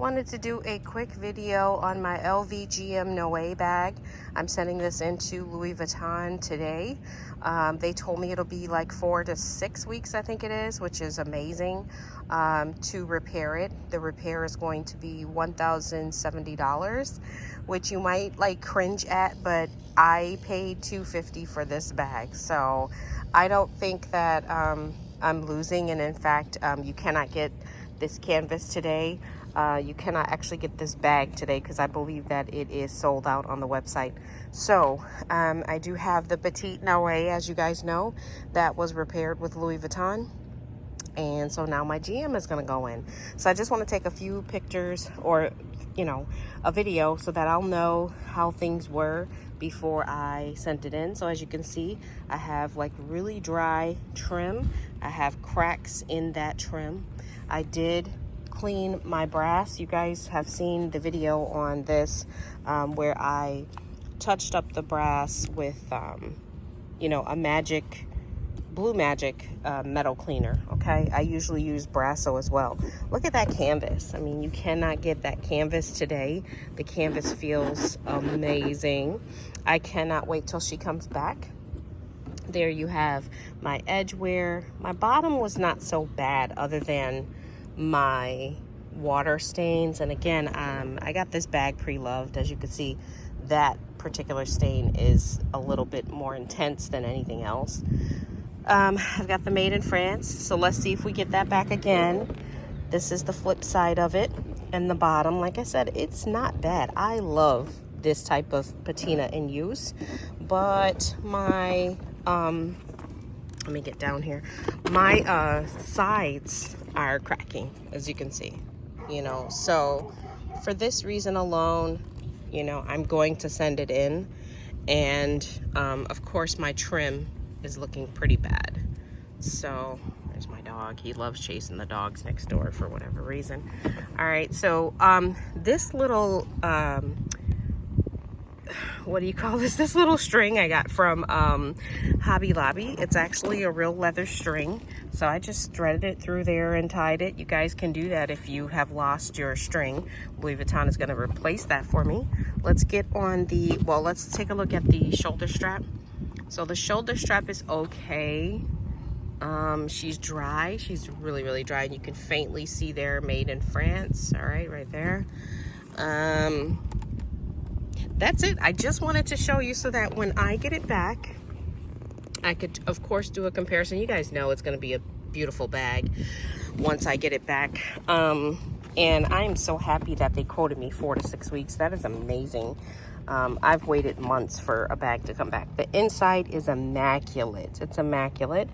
Wanted to do a quick video on my LV GM Noe bag. I'm sending this into Louis Vuitton today. They told me it'll be like 4 to 6 weeks, I think it is, which is amazing, to repair it. The repair is going to be $1,070, which you might like cringe at, but I paid $250 for this bag. So I don't think that I'm losing, and in fact, you cannot get this canvas today. You cannot actually get this bag today because I believe that it is sold out on the website. So I do have the Petite Noe, as you guys know, that was repaired with Louis Vuitton. And so now my GM is going to go in. So I just want to take a few pictures, or a video, so that I'll know how things were before I sent it in. So as you can see, I have like really dry trim. I have cracks in that trim. I did clean my brass. You guys have seen the video on this where I touched up the brass with a blue magic metal cleaner. Okay, I usually use Brasso as well. Look at that canvas. I mean, you cannot get that canvas today. The canvas feels amazing. I cannot wait till she comes back. There you have my edge wear. My bottom was not so bad, other than my water stains. And again, I got this bag pre-loved. As you can see, that particular stain is a little bit more intense than anything else. I've got the Made in France, so let's see if we get that back again. This is the flip side of it, and the bottom, like I said, it's not bad. I love this type of patina in use, but my let me get down here. My sides are cracking, as you can see, so for this reason alone, I'm going to send it in. And of course my trim is looking pretty bad. So there's my dog. He loves chasing the dogs next door for whatever reason. All right, so this little what do you call this? This little string I got from Hobby Lobby. It's actually a real leather string. So I just threaded it through there and tied it. You guys can do that if you have lost your string. Louis Vuitton is going to replace that for me. Let's get on the, well, let's take a look at the shoulder strap. So the shoulder strap is okay. She's dry. She's really, really dry. And you can faintly see there, Made in France. All right there. That's it. I just wanted to show you so that when I get it back, I could, of course, do a comparison. You guys know it's going to be a beautiful bag once I get it back. And I am so happy that they quoted me 4 to 6 weeks. That is amazing. I've waited months for a bag to come back. The inside is immaculate. It's immaculate.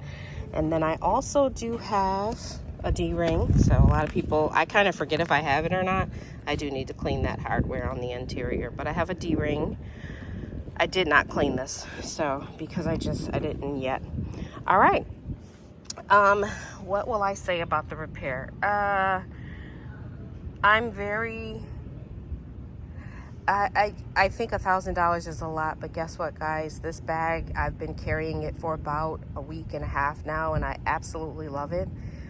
And then I also do have a D-ring. So a lot of people, I kind of forget if I have it or not. I do need to clean that hardware on the interior, but I have a D-ring. I did not clean this, so because I didn't yet. All right. What will I say about the repair? I'm very, I think $1,000 is a lot, but guess what, guys? This bag, I've been carrying it for about a week and a half now, and I absolutely love it.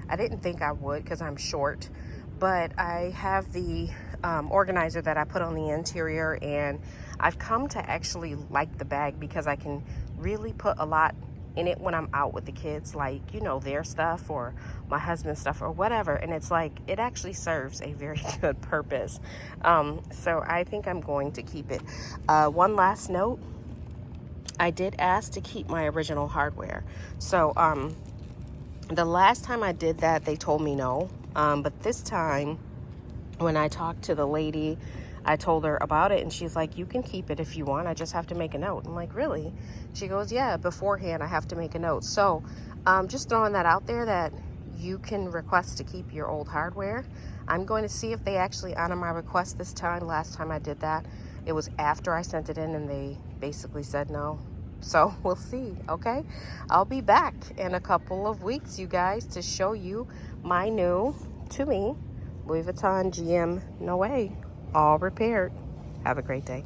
I didn't think I would because I'm short, but I have the organizer that I put on the interior, and I've come to actually like the bag because I can really put a lot in it when I'm out with the kids, like, their stuff or my husband's stuff or whatever. And it's like, it actually serves a very good purpose. So I think I'm going to keep it. One last note, I did ask to keep my original hardware. So the last time I did that, they told me no. But this time, when I talked to the lady, I told her about it, and she's like, you can keep it if you want. I just have to make a note. I'm like, really? She goes, yeah, beforehand, I have to make a note. So just throwing that out there, that you can request to keep your old hardware. I'm going to see if they actually honor my request this time. Last time I did that, it was after I sent it in, and they basically said no. So we'll see, okay? I'll be back in a couple of weeks, you guys, to show you my new, to me, Louis Vuitton GM Noe, all repaired. Have a great day.